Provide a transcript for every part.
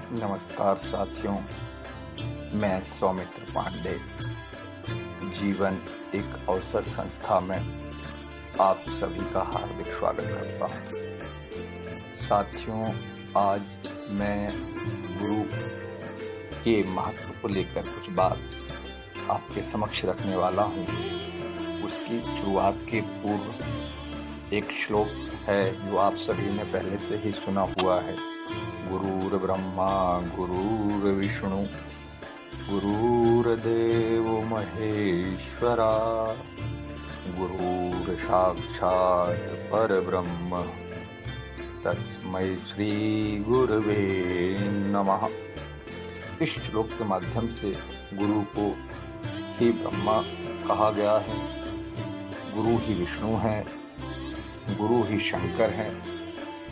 नमस्कार साथियों, मैं सौमित्र पांडे जीवन एक अवसर संस्था में आप सभी का हार्दिक स्वागत करता हूँ। साथियों, आज मैं गुरु के महत्व को लेकर कुछ बात आपके समक्ष रखने वाला हूँ। उसकी शुरुआत के पूर्व एक श्लोक है जो आप सभी ने पहले से ही सुना हुआ है। गुरुर्ब्रह्मा गुरुर्विष्णु गुरुर्देव महेश्वरा गुरुर्साक्षात् परब्रह्म तस्मै श्री गुरवे नमः। इस श्लोक के माध्यम से गुरु को ही ब्रह्मा कहा गया है, गुरु ही विष्णु है, गुरु ही शंकर है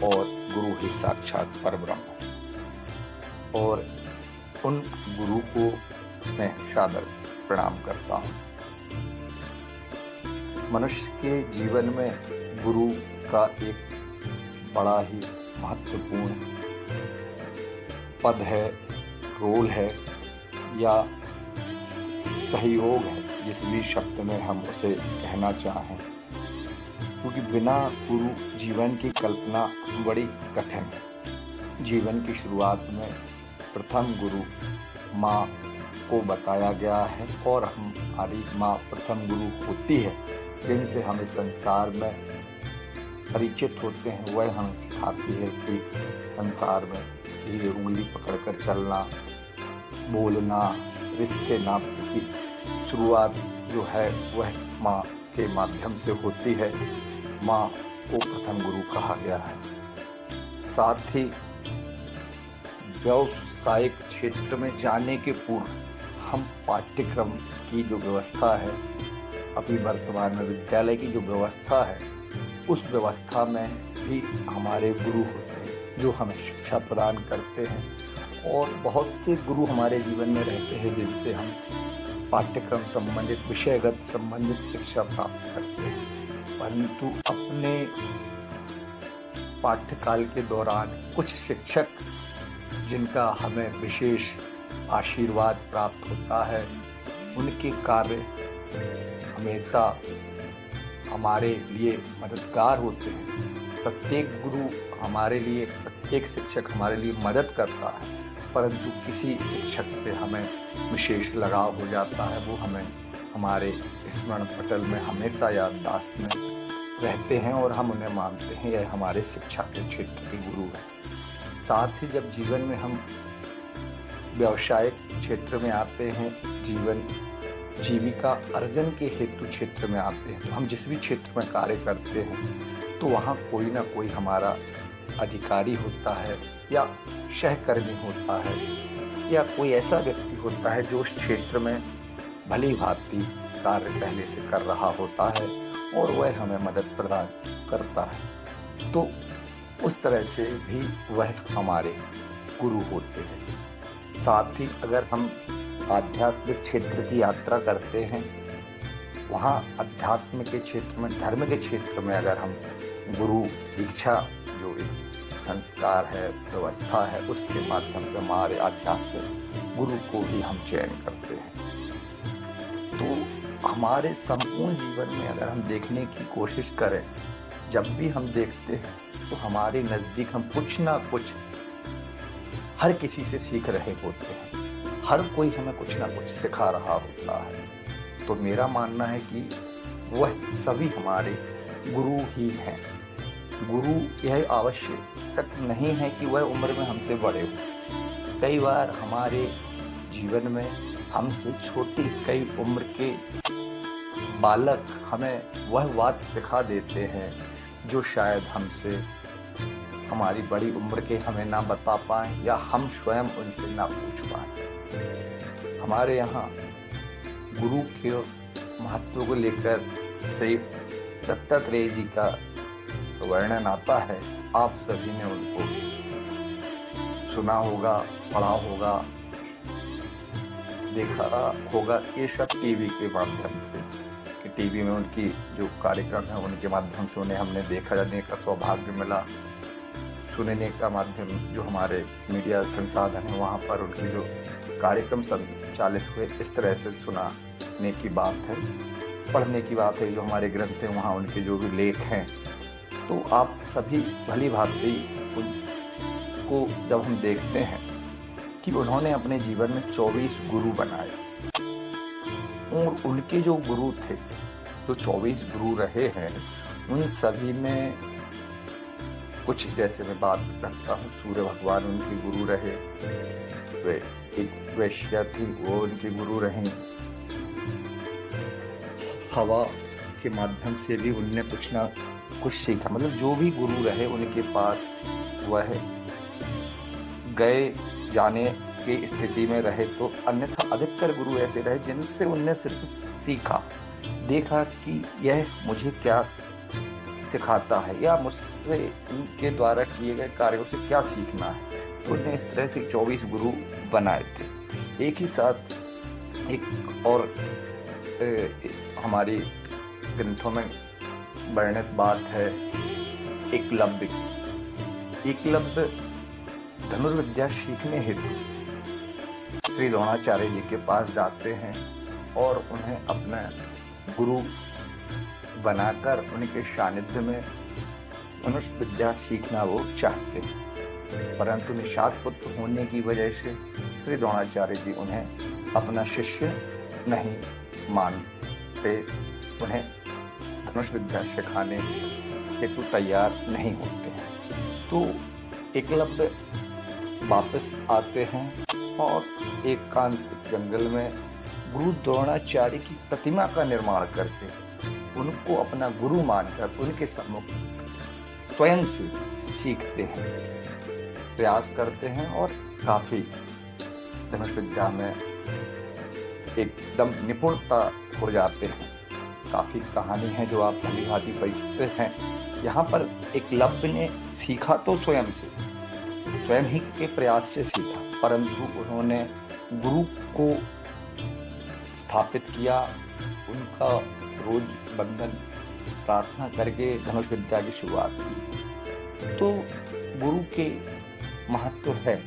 और गुरु ही साक्षात परब्रह्म है। और उन गुरु को मैं सादर प्रणाम करता हूँ। मनुष्य के जीवन में गुरु का एक बड़ा ही महत्वपूर्ण पद है, रोल है या सहयोग है, जिस भी शब्द में हम उसे कहना चाहें, क्योंकि बिना गुरु जीवन की कल्पना बड़ी कठिन है। जीवन की शुरुआत में प्रथम गुरु माँ को बताया गया है और हमारी माँ प्रथम गुरु होती है, जिनसे हम इस संसार में परिचित होते हैं। वह हम सिखाती है कि संसार में धीरे उंगली पकड़कर चलना, बोलना, रिश्ते नाते की शुरुआत जो है वह माँ के माध्यम से होती है। माँ को प्रथम गुरु कहा गया है। साथ ही व्यावसायिक क्षेत्र में जाने के पूर्व हम पाठ्यक्रम की जो व्यवस्था है, अभी वर्तमान में विद्यालय की जो व्यवस्था है, उस व्यवस्था में भी हमारे गुरु होते हैं जो हमें शिक्षा प्रदान करते हैं। और बहुत से गुरु हमारे जीवन में रहते हैं जिनसे हम पाठ्यक्रम संबंधित, विषयगत संबंधित शिक्षा प्राप्त करते हैं। परंतु अपने पाठ्यकाल के दौरान कुछ शिक्षक जिनका हमें विशेष आशीर्वाद प्राप्त होता है, उनके कार्य हमेशा हमारे लिए मददगार होते हैं। प्रत्येक गुरु हमारे लिए, प्रत्येक शिक्षक हमारे लिए मदद करता है, परंतु किसी शिक्षक से हमें विशेष लगाव हो जाता है। वो हमें हमारे स्मरण पटल में हमेशा याददाश्त में रहते हैं और हम उन्हें मानते हैं, यह हमारे शिक्षा के क्षेत्र के गुरु हैं। साथ ही जब जीवन में हम व्यावसायिक क्षेत्र में आते हैं, जीविका अर्जन के हेतु क्षेत्र में आते हैं, तो हम जिस भी क्षेत्र में कार्य करते हैं तो वहाँ कोई ना कोई हमारा अधिकारी होता है या सहकर्मी होता है या कोई ऐसा व्यक्ति होता है जो उस क्षेत्र में भली भांति कार्य पहले से कर रहा होता है और वह हमें मदद प्रदान करता है। तो उस तरह से भी वह हमारे गुरु होते हैं। साथ ही अगर हम आध्यात्मिक क्षेत्र की यात्रा करते हैं, वहाँ अध्यात्म के क्षेत्र में, धर्म के क्षेत्र में अगर हम गुरु दीक्षा जो एक संस्कार है, व्यवस्था है, उसके माध्यम से हमारे आध्यात्मिक गुरु को ही हम चयन करते हैं। तो हमारे संपूर्ण जीवन में अगर हम देखने की कोशिश करें, जब भी हम देखते हैं तो हमारे नज़दीक हम कुछ ना कुछ हर किसी से सीख रहे होते हैं। हर कोई हमें कुछ ना कुछ सिखा रहा होता है। तो मेरा मानना है कि वह सभी हमारे गुरु ही हैं। गुरु यह आवश्यक नहीं है कि वह उम्र में हमसे बड़े हों। कई बार हमारे जीवन में हमसे छोटी कई उम्र के बालक हमें वह बात सिखा देते हैं जो शायद हमसे हमारी बड़ी उम्र के हमें ना बता पाएं या हम स्वयं उनसे ना पूछ पाएं। हमारे यहाँ गुरु के महत्व को लेकर श्री दत्तात्रेय जी का वर्णन आता है। आप सभी ने उनको सुना होगा, पढ़ा होगा, देखा होगा। ये सब टीवी के माध्यम से, कि टीवी में उनकी जो कार्यक्रम है उनके माध्यम से उन्हें हमने देखने का सौभाग्य मिला, सुनने का माध्यम, जो हमारे मीडिया संसाधन है वहाँ पर उनके जो कार्यक्रम संचालित हुए, इस तरह से सुनाने की बात है, पढ़ने की बात है। जो हमारे ग्रंथ हैं वहाँ उनके जो भी लेख हैं, तो आप सभी भली भांति उनको जब हम देखते हैं कि उन्होंने अपने जीवन में 24 गुरु बनाए, और उनके जो गुरु थे, जो 24 गुरु रहे हैं, उन सभी में कुछ, जैसे मैं बात करता हूँ, सूर्य भगवान उनके गुरु रहे, वे एक वैश्या थी, वो उनके गुरु रहीं। हवा के माध्यम से भी उनने कुछ ना कुछ सीखा। मतलब जो भी गुरु रहे उनके पास, वह गए जाने की स्थिति में रहे, तो अन्यथा अधिकतर गुरु ऐसे रहे जिनसे उनने सिर्फ सीखा, देखा कि यह मुझे क्या सिखाता है या मुझसे इनके द्वारा किए गए कार्यों से क्या सीखना है। तो उन्हें इस तरह से 24 गुरु बनाए थे। एक ही साथ एक और हमारी ग्रंथों में वर्णित बात है एकलव्य। एकलव्य धनुर्विद्या सीखने हेतु श्री द्रोणाचार्य जी के पास जाते हैं और उन्हें अपना गुरु बनाकर उनके सानिध्य में धनुष विद्या सीखना वो चाहते हैं, परंतु निषाद पुत्र होने की वजह से श्री द्रोणाचार्य जी उन्हें अपना शिष्य नहीं मानते, उन्हें धनुष विद्या सिखाने हेतु तैयार नहीं होते हैं। तो एकलव्य वापस आते हैं और एकांत जंगल में गुरु द्रोणाचार्य की प्रतिमा का निर्माण करके उनको अपना गुरु मानकर उनके सम्मुख स्वयं से सीखते हैं, प्रयास करते हैं और काफी धनुष विद्या में एकदम निपुणता हो जाते हैं। काफी कहानी है जो आप भली भांति परिचित हैं। यहाँ पर एकलव्य ने सीखा तो स्वयं ही के प्रयास से सीखा, परंतु उन्होंने गुरु को स्थापित किया, उनका रोज बंधन प्रार्थना करके धनुष विद्या की शुरुआत की। तो गुरु के महत्व है,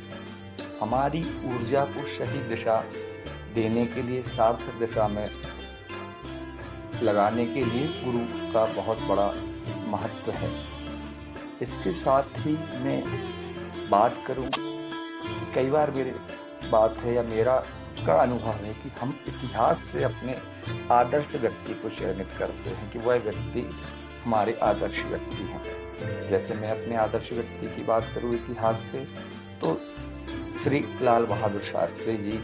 हमारी ऊर्जा को सही दिशा देने के लिए, सार्थक दिशा में लगाने के लिए गुरु का बहुत बड़ा महत्व है। इसके साथ ही मैं बात करूं, कई बार मेरी बात है या मेरा का अनुभव है कि हम इतिहास से अपने आदर्श व्यक्ति को चयनित करते हैं कि वह व्यक्ति हमारे आदर्श व्यक्ति हैं। जैसे मैं अपने आदर्श व्यक्ति की बात करूं इतिहास से, तो श्री लाल बहादुर शास्त्री जी,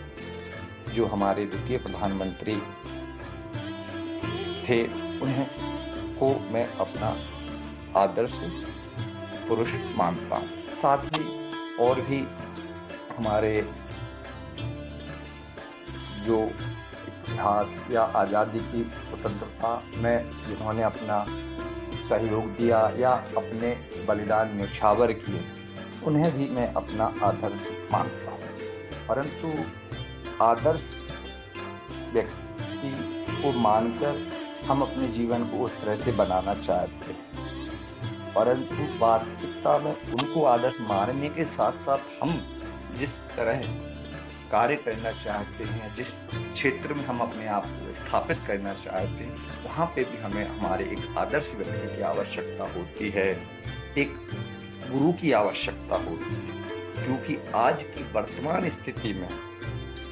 जो हमारे द्वितीय प्रधानमंत्री थे, उन्हें को मैं अपना आदर्श पुरुष मानता हूँ। साथ ही और भी हमारे जो इतिहास या आज़ादी की स्वतंत्रता में जिन्होंने अपना सहयोग दिया या अपने बलिदान न्यौछावर किए, उन्हें भी मैं अपना आदर्श मानता हूँ। परंतु आदर्श व्यक्ति को मानकर हम अपने जीवन को उस तरह से बनाना चाहते हैं, परंतु वास्तविकता में उनको आदर्श मानने के साथ साथ हम जिस तरह कार्य करना चाहते हैं, जिस क्षेत्र में हम अपने आप को स्थापित करना चाहते हैं, वहाँ पे भी हमें हमारे एक आदर्श व्यक्ति की आवश्यकता होती है, एक गुरु की आवश्यकता होती है। क्योंकि आज की वर्तमान स्थिति में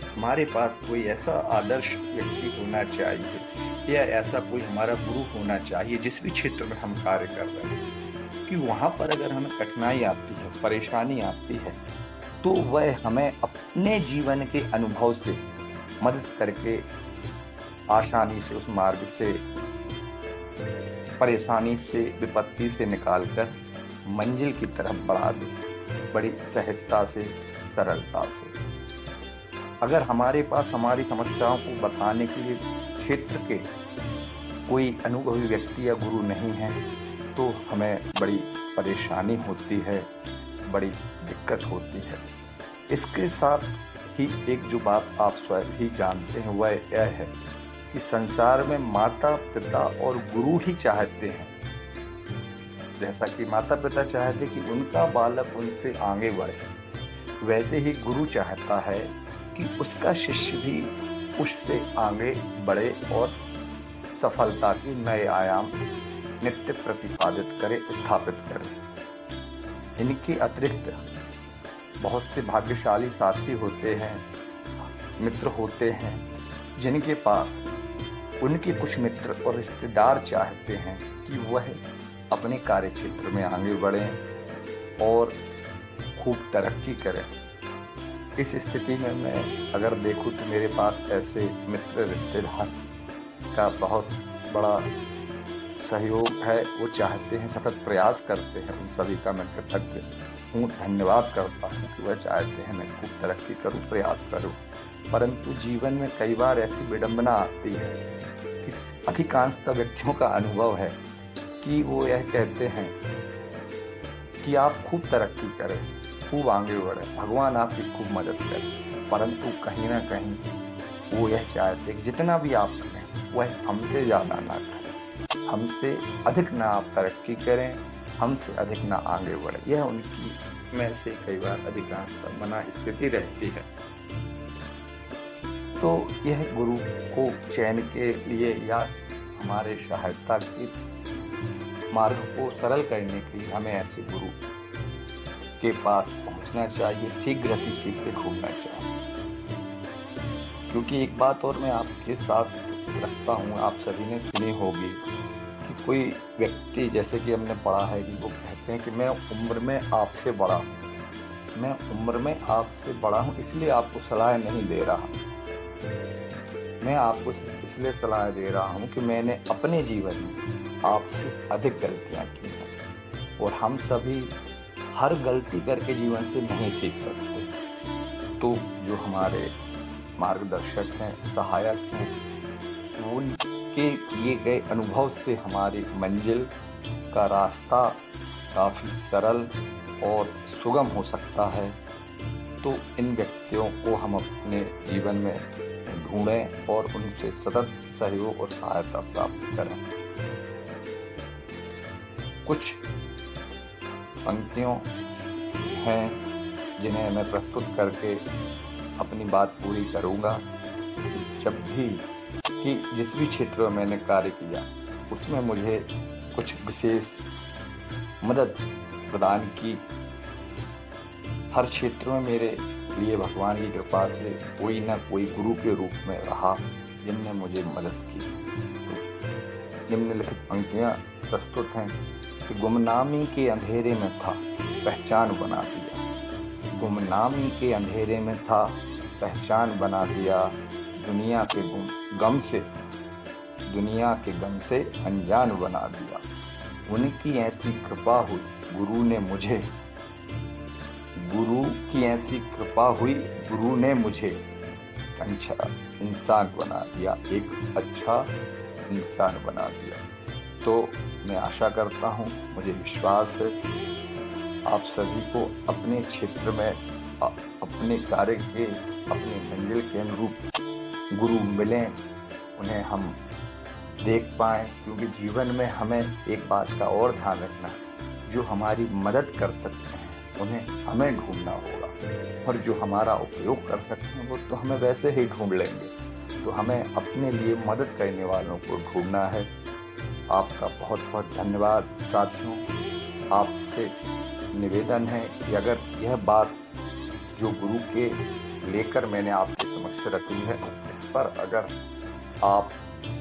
हमारे पास कोई ऐसा आदर्श व्यक्ति होना चाहिए या ऐसा कोई हमारा गुरु होना चाहिए जिस भी क्षेत्र में हम कार्य कर रहे हैं, कि वहाँ पर अगर हमें कठिनाई आती है, परेशानी आती है, तो वह हमें अपने जीवन के अनुभव से मदद करके आसानी से उस मार्ग से, परेशानी से, विपत्ति से निकालकर मंजिल की तरफ बढ़ा दे, बड़ी सहजता से, सरलता से। अगर हमारे पास हमारी समस्याओं को बताने के लिए क्षेत्र के कोई अनुभवी व्यक्ति या गुरु नहीं है, तो हमें बड़ी परेशानी होती है, बड़ी दिक्कत होती है। इसके साथ ही एक जो बात आप स्वयं ही जानते हैं वह यह है कि संसार में माता पिता और गुरु ही चाहते हैं जैसा कि माता पिता चाहते कि उनका बालक उनसे आगे बढ़े, वैसे ही गुरु चाहता है कि उसका शिष्य भी उससे आगे बढ़े और सफलता के नए आयाम नित्य प्रतिपादित करे, स्थापित करे। इनके अतिरिक्त बहुत से भाग्यशाली साथी होते हैं, मित्र होते हैं, जिनके पास उनके कुछ मित्र और रिश्तेदार चाहते हैं कि वह अपने कार्य क्षेत्र में आगे बढ़ें और खूब तरक्की करें। इस स्थिति में मैं अगर देखूं तो मेरे पास ऐसे मित्र रिश्तेदार का बहुत बड़ा सहयोग है। वो चाहते हैं, सतत प्रयास करते हैं। उन सभी का मैं कृतज्ञ हूँ, धन्यवाद करता हूँ कि वह चाहते हैं मैं खूब तरक्की करूँ, प्रयास करूँ। परंतु जीवन में कई बार ऐसी विडंबना आती है कि अधिकांशतः व्यक्तियों का अनुभव है कि वो यह कहते हैं कि आप खूब तरक्की करें, खूब आगे बढ़ें, भगवान आपकी खूब मदद करे। परंतु कहीं ना कहीं वो यह चाहते हैं कि जितना भी आप करें वह हमसे ज़्यादा ना करें, हमसे अधिक ना आप तरक्की करें, हमसे अधिक ना आगे बढ़े। यह उनकी में से कई बार अधिकांश मना स्थिति रहती है। तो यह गुरु को चयन के लिए या हमारे सहायता के मार्ग को सरल करने के लिए हमें ऐसे गुरु के पास पहुंचना चाहिए, शीघ्र अति शीघ्र घूमना चाहिए। क्योंकि एक बात और मैं आपके साथ रखता हूँ, आप सभी ने सुनी होगी कि कोई व्यक्ति, जैसे कि हमने पढ़ा है कि वो कहते हैं कि मैं उम्र में आपसे बड़ा हूँ, मैं उम्र में आपसे बड़ा हूँ, इसलिए आपको सलाह नहीं दे रहा। मैं आपको इसलिए सलाह दे रहा हूँ कि मैंने अपने जीवन में आपसे अधिक गलतियाँ की हैं और हम सभी हर गलती करके जीवन से नहीं सीख सकते। तो जो हमारे मार्गदर्शक हैं, सहायक हैं, उनके किए गए अनुभव से हमारी मंजिल का रास्ता काफ़ी सरल और सुगम हो सकता है। तो इन व्यक्तियों को हम अपने जीवन में ढूंढें और उनसे सतत सहयोग और सहायता प्राप्त करें। कुछ पंक्तियों हैं जिन्हें मैं प्रस्तुत करके अपनी बात पूरी करूंगा। जब भी कि जिस भी क्षेत्र में मैंने कार्य किया उसमें मुझे कुछ विशेष मदद प्रदान की। हर क्षेत्र में मेरे लिए भगवान की कृपा से कोई ना कोई गुरु के रूप में रहा जिनने मुझे मदद की। तो निम्नलिखित पंक्तियाँ प्रस्तुत हैं कि गुमनामी के अंधेरे में था, पहचान बना दिया। गुमनामी के अंधेरे में था, पहचान बना दिया। दुनिया के गम से अनजान बना दिया। उनकी ऐसी कृपा हुई, गुरु की ऐसी कृपा हुई, गुरु ने मुझे अच्छा इंसान बना दिया, एक अच्छा इंसान बना दिया। तो मैं आशा करता हूँ, मुझे विश्वास है आप सभी को अपने क्षेत्र में अपने कार्य के, अपने मंजिल के अनुरूप गुरु मिलें, उन्हें हम देख पाएं। क्योंकि जीवन में हमें एक बात का और ध्यान रखना है, जो हमारी मदद कर सकते हैं उन्हें हमें ढूंढना होगा, और जो हमारा उपयोग कर सकते हैं वो तो हमें वैसे ही ढूंढ लेंगे। तो हमें अपने लिए मदद करने वालों को ढूंढना है। आपका बहुत बहुत धन्यवाद साथियों। आपसे निवेदन है कि अगर यह बात जो गुरु के लेकर मैंने आपके समक्ष रखी है, इस पर अगर आप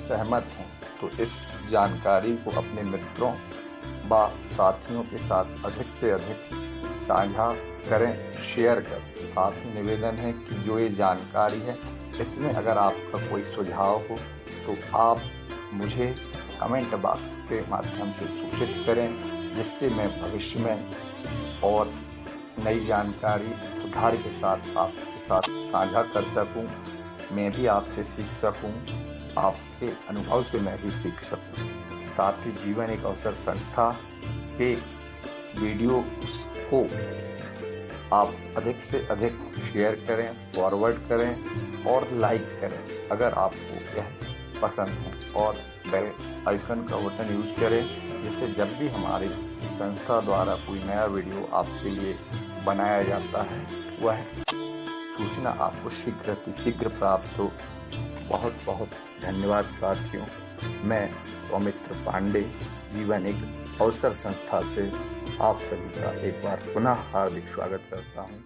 सहमत हैं तो इस जानकारी को अपने मित्रों व साथियों के साथ अधिक से अधिक साझा करें, शेयर करें। साथ ही निवेदन है कि जो ये जानकारी है इसमें अगर आपका कोई सुझाव हो तो आप मुझे कमेंट बॉक्स के माध्यम से सूचित करें, जिससे मैं भविष्य में और नई जानकारी सुधार के साथ आपके साथ साझा कर सकूं। मैं भी आपसे सीख सकूं, आपके अनुभव से मैं भी सीख सकूं। साथ ही जीवन एक अवसर संस्था के वीडियो को आप अधिक से अधिक शेयर करें, फॉरवर्ड करें और लाइक करें अगर आपको यह पसंद है, और बेल आइकन का बटन यूज करें, जिससे जब भी हमारे संस्था द्वारा कोई नया वीडियो आपके लिए बनाया जाता है, वह सूचना आपको शीघ्र प्राप्त हो। बहुत बहुत धन्यवाद साथियों। मैं सौमित्र पांडे, जीवन एक अवसर संस्था से आप सभी का एक बार पुनः हार्दिक स्वागत करता हूँ।